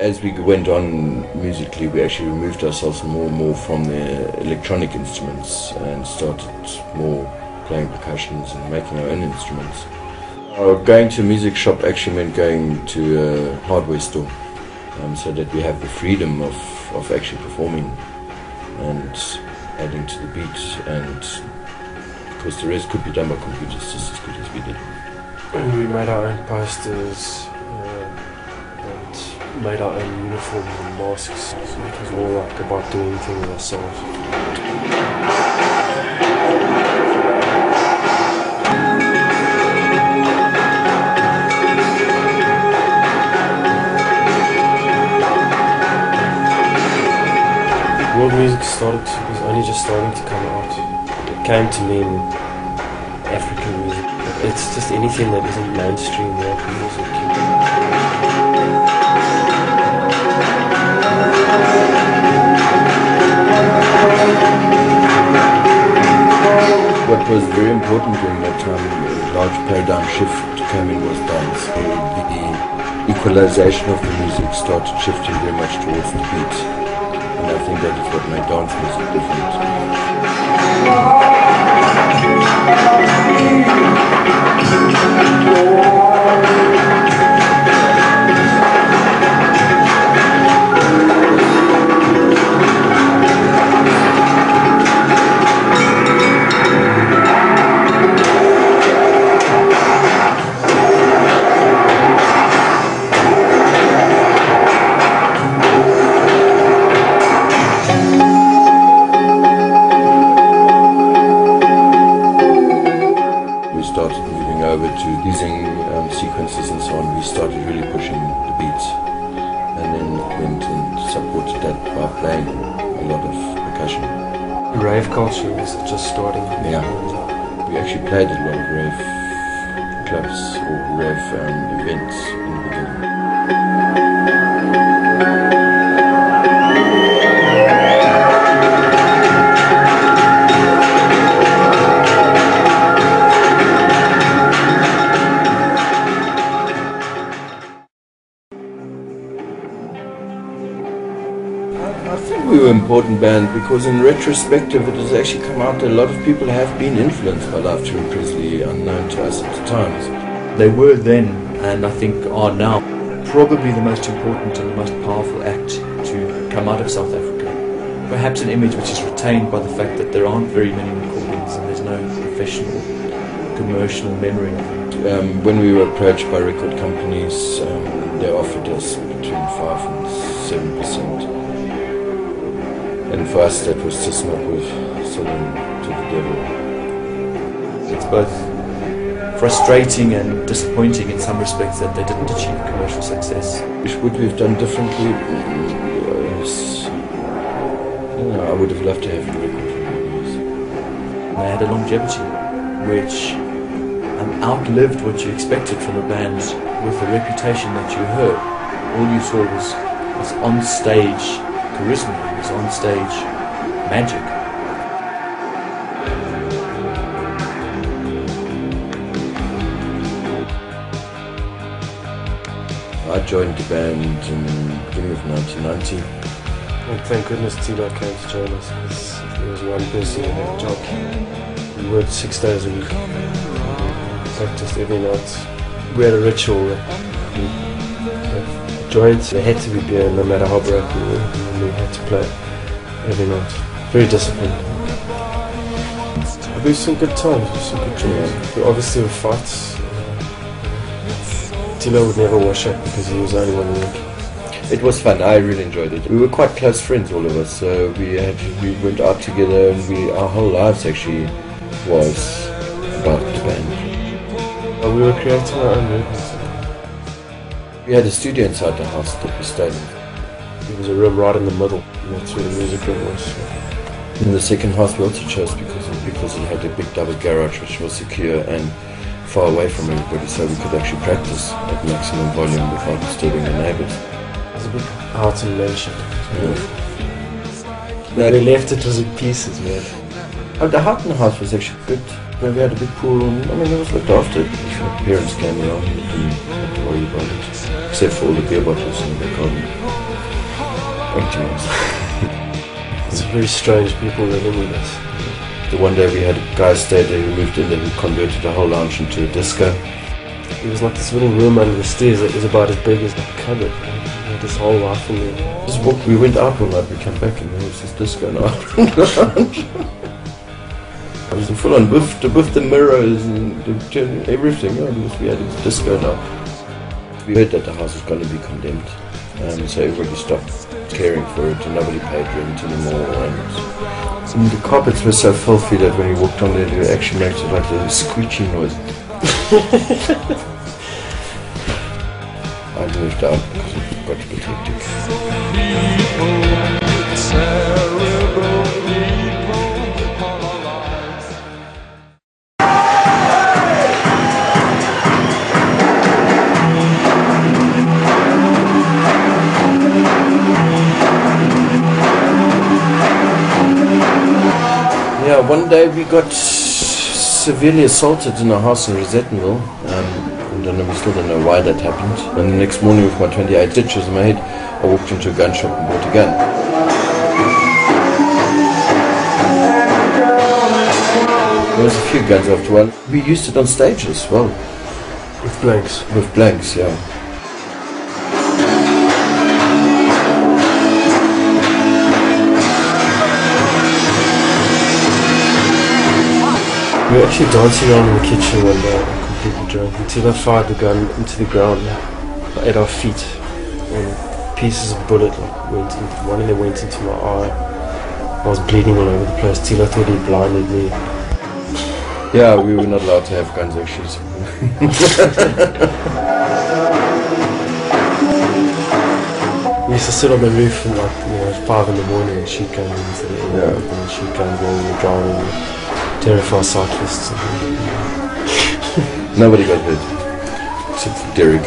As we went on musically, we actually removed ourselves more and more from the electronic instruments and started more playing percussions and making our own instruments. Going to a music shop actually meant going to a hardware store, so that we have the freedom of actually performing and adding to the beat, and because the rest could be done by computers just as good as we did. And we made our own posters and made our own uniforms and masks, so it was all like about doing things ourselves. World music was only just starting to come out. It came to me in African music. It's just anything that isn't mainstream rock music. What was very important during that time, a large paradigm shift came in, was dance. The equalization of the music started shifting very much towards the beat. And I think that is what made dance music different. Started moving over to using sequences and so on. We started really pushing the beats, and then went and supported that by playing a lot of percussion. Rave culture was just starting. Yeah, we actually played a lot of rave clubs or rave events in the beginning. I think we were an important band because in retrospective it has actually come out that a lot of people have been influenced by Jimi Presley, unknown to us at the time. They were then, and I think are now, probably the most important and the most powerful act to come out of South Africa. Perhaps an image which is retained by the fact that there aren't very many recordings and there's no professional, commercial memory. When we were approached by record companies, they offered us between 5 and 7%. And for us that was just not worth selling to the devil. It's both frustrating and disappointing in some respects that they didn't achieve commercial success. Which would we have done differently? I would have loved to have a record for years. They had a longevity which outlived what you expected from a band with the reputation that you heard. All you saw was on-stage charisma, it was on-stage magic. I joined the band in the beginning of 1990. And thank goodness Tilo came to join us, because there was one person in that job. We worked 6 days a week. Practiced every night. We had a ritual that we joined. There had to be beer no matter how broke we were, and we had to play every night. Very disciplined. But we had some good times, some good joys. We obviously were fights. Tilo would never wash up because he was the only one working. It was fun. I really enjoyed it. We were quite close friends, all of us. So we went out together, and our whole lives actually was about the band. We were creating our own movements. We had a studio inside the house that we stayed in. There was a room right in the middle, and that's where the music room was. In the second house we also chose because it had a big double garage which was secure and far away from everybody, so we could actually practice at maximum volume without disturbing the neighbours. It was a big Houghton mansion. Yeah. We left it was in pieces, man. The Houghton house was actually good. We had a big pool, and I mean, it was looked after. Parents came around, we didn't have to worry about it, except for all the beer bottles in the garden. Empty ones. It's very strange people living with us. The one day we had a guy stay there who moved in there who converted the whole lounge into a disco. It was like this little room under the stairs that was about as big as a cupboard. We had this whole life in there. We went out one night, we came back and there was this disco now. It was full on with the mirrors and everything. We had a disco now. We heard that the house was going to be condemned, so everybody stopped caring for it and nobody paid rent anymore. And the carpets were so filthy that when you walked on there, it actually made like a screeching noise. I moved out because it got a bit hectic. Yeah, one day we got severely assaulted in a house in Rosettenville. We still don't know why that happened. And the next morning with my 28 stitches in my head, I walked into a gun shop and bought a gun. There was a few guns after a while. We used it on stage as well. With blanks? With blanks, yeah. We were actually dancing around in the kitchen one day, completely drunk, until I fired the gun into the ground at our feet. And pieces of bullet went in. One of them went into my eye. I was bleeding all over the place. Tila thought he blinded me. Yeah, we were not allowed to have guns actually. We used to sit on the roof and at 5 in the morning and shoot guns into the air. And shoot guns while we were driving. Terrify cyclists. Nobody got hurt, except for Derek.